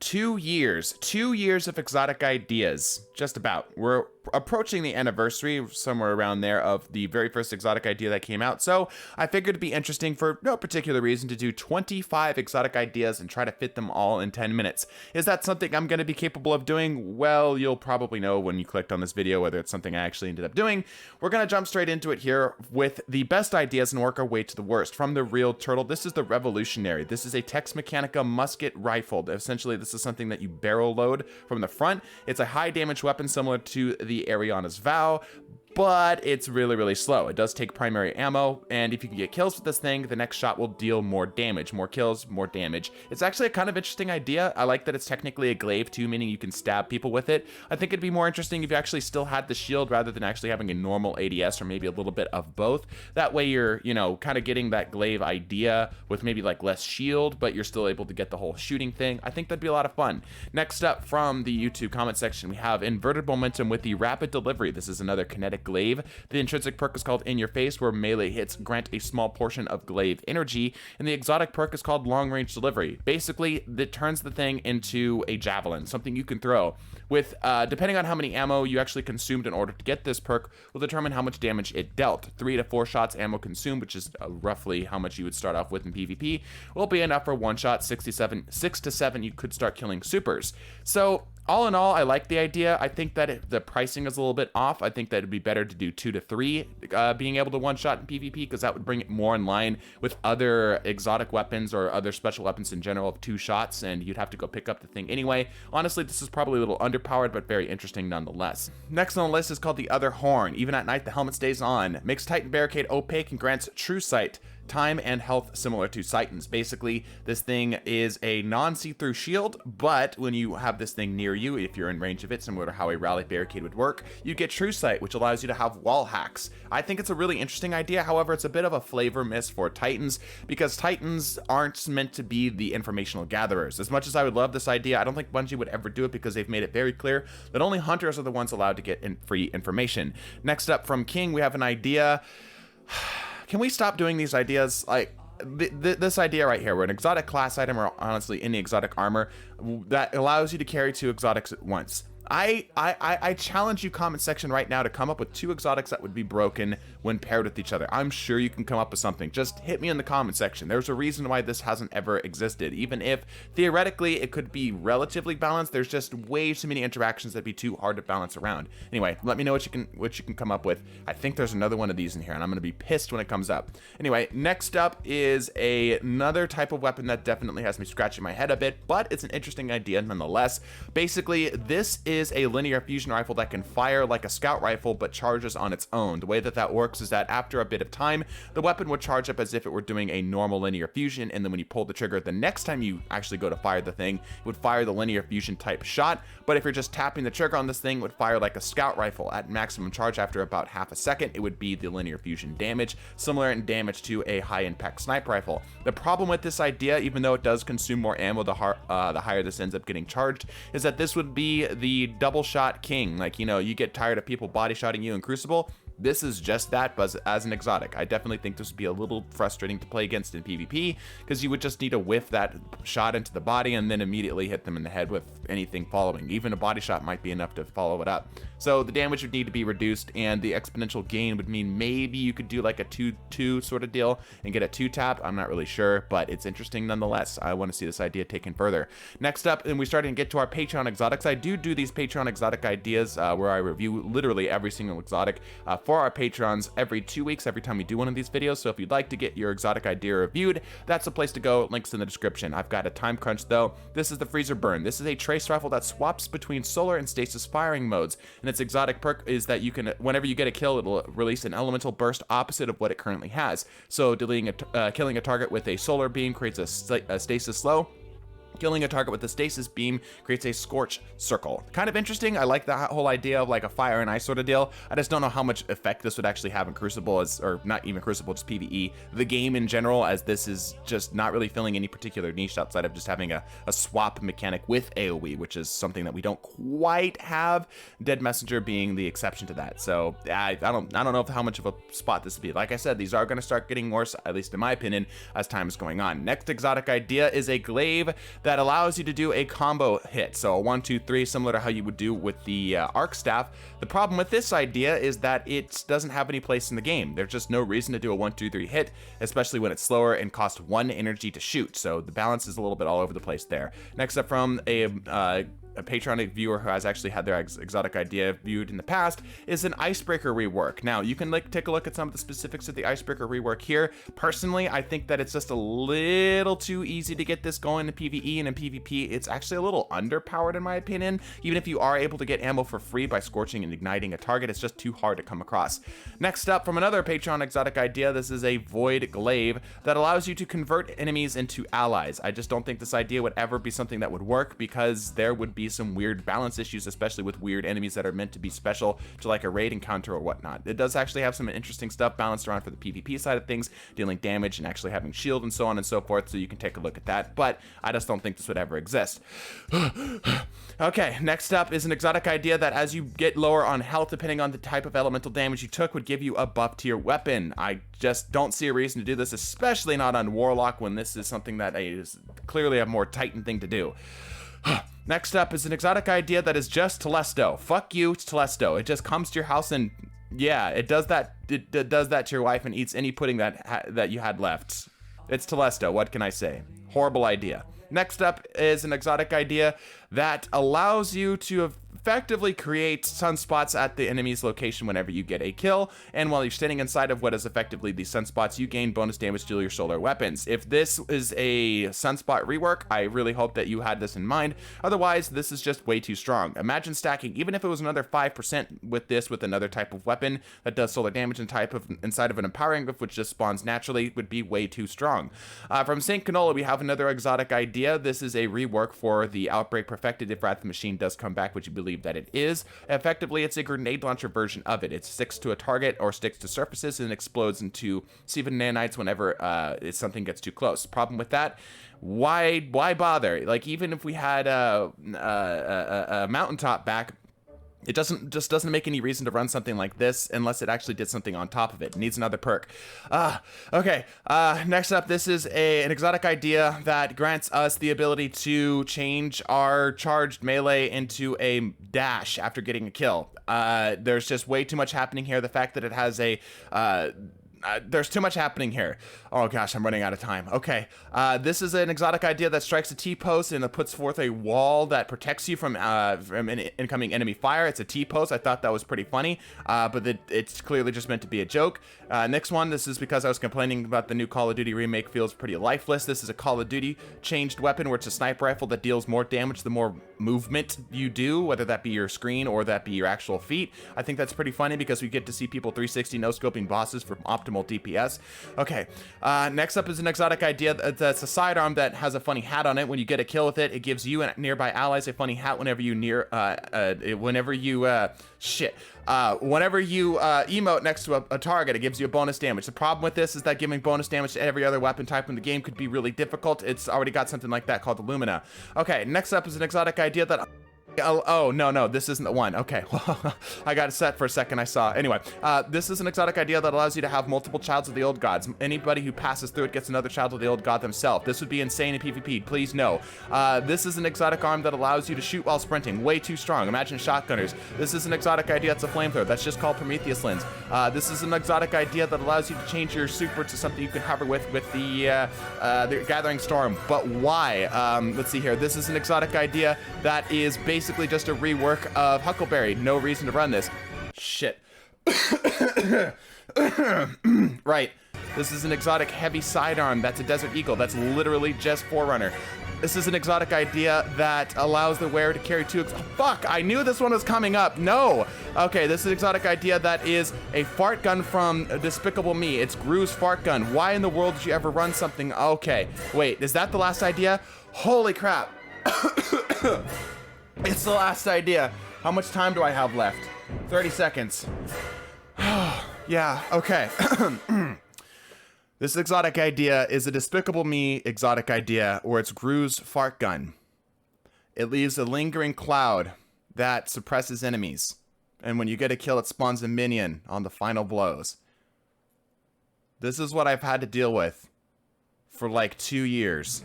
2 years. 2 years of exotic ideas. Just about. We're approaching the anniversary, somewhere around there, of the very first exotic idea that came out. So I figured it'd be interesting for no particular reason to do 25 exotic ideas and try to fit them all in 10 minutes. Is that something I'm going to be capable of doing? Well, you'll probably know when you clicked on this video whether it's something I actually ended up doing. We're going to jump straight into it here with the best ideas and work our way to the worst. From the real turtle, this is the Revolutionary. This is a Tex Mechanica musket rifle. Essentially, this is something that you barrel load from the front. It's a high damage weapon similar to the Ariana's Vow, but it's really, really slow. It does take primary ammo, and if you can get kills with this thing, the next shot will deal more damage. More kills, more damage. It's actually a kind of interesting idea. I like that it's technically a glaive too, meaning you can stab people with it. I think it'd be more interesting if you actually still had the shield rather than actually having a normal ADS or maybe a little bit of both. That way you're, you know, kind of getting that glaive idea with maybe like less shield, but you're still able to get the whole shooting thing. I think that'd be a lot of fun. Next up from the YouTube comment section, we have inverted momentum with the rapid delivery. This is another kinetic glaive. The intrinsic perk is called In Your Face, where melee hits grant a small portion of glaive energy, and the exotic perk is called Long Range Delivery. Basically, it turns the thing into a javelin, something you can throw. With depending on how many ammo you actually consumed in order to get this perk, will determine how much damage it dealt. 3 to 4 shots ammo consumed, which is roughly how much you would start off with in PvP, will be enough for one shot. 6 to 7 you could start killing supers. So all in all, I like the idea. I think that if the pricing is a little bit off, I think that it'd be better to do 2 to 3 being able to one-shot in PvP, because that would bring it more in line with other exotic weapons or other special weapons in general of 2 shots, and you'd have to go pick up the thing anyway. Honestly, this is probably a little underpowered, but very interesting nonetheless. Next on the list is called the Other Horn. Even at night, the helmet stays on. Makes Titan Barricade opaque and grants true sight, time, and health similar to Titan's. Basically, this thing is a non-see-through shield, but when you have this thing near you, if you're in range of it, similar to how a rally barricade would work, you get true sight, which allows you to have wall hacks. I think it's a really interesting idea. However, it's a bit of a flavor miss for Titans, because Titans aren't meant to be the informational gatherers. As much as I would love this idea, I don't think Bungie would ever do it, because they've made it very clear that only hunters are the ones allowed to get free information. Next up from King, we have an idea. Can we stop doing these ideas? Like, this idea right here, where an exotic class item, or honestly any exotic armor, that allows you to carry 2 exotics at once. I challenge you, comment section right now, to come up with 2 exotics that would be broken when paired with each other. I'm sure you can come up with something. Just hit me in the comment section. There's a reason why this hasn't ever existed. Even if theoretically it could be relatively balanced, there's just way too many interactions that'd be too hard to balance around. Anyway, let me know what you can come up with. I think there's another one of these in here, and I'm gonna be pissed when it comes up. Anyway, next up is another type of weapon that definitely has me scratching my head a bit, but it's an interesting idea nonetheless. Basically, this is a linear fusion rifle that can fire like a scout rifle but charges on its own. The way that that works is that after a bit of time, the weapon would charge up as if it were doing a normal linear fusion, and then when you pull the trigger, the next time you actually go to fire the thing, it would fire the linear fusion type shot. But if you're just tapping the trigger on this thing, it would fire like a scout rifle. At maximum charge after about half a second, it would be the linear fusion damage, similar in damage to a high impact sniper rifle. The problem with this idea, even though it does consume more ammo the higher this ends up getting charged, is that this would be the double shot king. Like, you know, you get tired of people body shotting you in Crucible. This is just that, but as an exotic. I definitely think this would be a little frustrating to play against in PvP, because you would just need to whiff that shot into the body and then immediately hit them in the head with anything following. Even a body shot might be enough to follow it up. So the damage would need to be reduced, and the exponential gain would mean maybe you could do like a 2-2 sort of deal and get a 2-tap. I'm not really sure, but it's interesting nonetheless. I want to see this idea taken further. Next up, and we're starting to get to our Patreon exotics. I do these Patreon exotic ideas where I review literally every single exotic for our patrons every 2 weeks, every time we do one of these videos. So if you'd like to get your exotic idea reviewed, that's the place to go. Links in the description. I've got a time crunch though. This is the Freezer Burn. This is a trace rifle that swaps between solar and stasis firing modes, and its exotic perk is that you can, whenever you get a kill, it'll release an elemental burst opposite of what it currently has. So killing a target with a solar beam creates a stasis slow. Killing a target with the stasis beam creates a scorch circle. Kind of interesting. I like the whole idea of like a fire and ice sort of deal. I just don't know how much effect this would actually have in Crucible, or not even Crucible, just PvE. The game in general, as this is just not really filling any particular niche outside of just having a swap mechanic with AoE, which is something that we don't quite have. Dead Messenger being the exception to that. So I don't know how much of a spot this would be. Like I said, these are going to start getting worse, at least in my opinion, as time is going on. Next exotic idea is a glaive that allows you to do a combo hit. So a 1, 2, 3, similar to how you would do with the arc staff. The problem with this idea is that it doesn't have any place in the game. There's just no reason to do a 1, 2, 3 hit, especially when it's slower and costs 1 energy to shoot. So the balance is a little bit all over the place there. Next up from a Patreon viewer who has actually had their exotic idea viewed in the past is an icebreaker rework. Now, you can take a look at some of the specifics of the icebreaker rework here. Personally, I think that it's just a little too easy to get this going in PvE, and in PvP, it's actually a little underpowered in my opinion. Even if you are able to get ammo for free by scorching and igniting a target, it's just too hard to come across. Next up, from another Patreon exotic idea, this is a void glaive that allows you to convert enemies into allies. I just don't think this idea would ever be something that would work, because there would be some weird balance issues, especially with weird enemies that are meant to be special to like a raid encounter or whatnot. It does actually have some interesting stuff balanced around for the PvP side of things, dealing damage and actually having shield and so on and so forth, so you can take a look at that, but I just don't think this would ever exist. Okay, next up is an exotic idea that as you get lower on health, depending on the type of elemental damage you took, would give you a buff to your weapon. I just don't see a reason to do this, especially not on Warlock, when this is something that is clearly a more Titan thing to do. Next up is an exotic idea that is just Telesto. Fuck you, it's Telesto. It just comes to your house and, yeah, it does that. It does that to your wife and eats any pudding that you had left. It's Telesto. What can I say? Horrible idea. Next up is an exotic idea that allows you to effectively create sunspots at the enemy's location whenever you get a kill, and while you're standing inside of what is effectively these sunspots, you gain bonus damage to your solar weapons. If this is a sunspot rework, I really hope that you had this in mind. Otherwise, this is just way too strong. Imagine stacking, even if it was another 5% with this with another type of weapon that does solar damage and type of inside of an empowering glyph, which just spawns naturally, would be way too strong. From St. Canola, we have another exotic idea. This is a rework for the Outbreak Perfected if Wrath of the Machine does come back, which you believe that it is. Effectively, it's a grenade launcher version of it. It sticks to a target or sticks to surfaces and explodes into Sivan nanites whenever something gets too close. Problem with that, why bother? Like, even if we had a mountaintop back, it doesn't make any reason to run something like this unless it actually did something on top of it. It needs another perk. Okay. Next up, this is an exotic idea that grants us the ability to change our charged melee into a dash after getting a kill. There's just way too much happening here. The fact that it has a there's too much happening here. Oh gosh, I'm running out of time. Okay, this is an exotic idea that strikes a T-post and it puts forth a wall that protects you from incoming enemy fire. It's a T-post. I thought that was pretty funny, but it's clearly just meant to be a joke. Next one, this is because I was complaining about the new Call of Duty remake feels pretty lifeless. This is a Call of Duty changed weapon where it's a sniper rifle that deals more damage the more movement you do, whether that be your screen or that be your actual feet. I think that's pretty funny because we get to see people 360 no-scoping bosses for optimal DPS. Okay, next up is an exotic idea that's a sidearm that has a funny hat on it. When you get a kill with it, it gives you and nearby allies a funny hat whenever you whenever you emote next to a target. It gives you a bonus damage. The problem with this is that giving bonus damage to every other weapon type in the game could be really difficult. It's already got something like that called Illumina. Okay, next up is an exotic idea that oh, no, this isn't the one. Okay, well, I got it set for a second, I saw. Anyway, this is an exotic idea that allows you to have multiple childs of the old gods. Anybody who passes through it gets another child of the old god themselves. This would be insane in PvP, please no. This is an exotic arm that allows you to shoot while sprinting. Way too strong. Imagine shotgunners. This is an exotic idea that's a flamethrower. That's just called Prometheus Lens. This is an exotic idea that allows you to change your super to something you can hover with the Gathering Storm. But why? Let's see here. This is an exotic idea that is basically just a rework of Huckleberry. No reason to run this. Shit. Right. This is an exotic heavy sidearm. That's a Desert Eagle. That's literally just Forerunner. This is an exotic idea that allows the wearer to carry two... Fuck! I knew this one was coming up. No! Okay, this is an exotic idea that is a fart gun from Despicable Me. It's Gru's fart gun. Why in the world did you ever run something... Okay. Wait, is that the last idea? Holy crap. It's the last idea. How much time do I have left? 30 seconds. Yeah, okay. This exotic idea is a Despicable Me exotic idea where it's Gru's fart gun. It leaves a lingering cloud that suppresses enemies. And when you get a kill, it spawns a minion on the final blows. This is what I've had to deal with for like 2 years.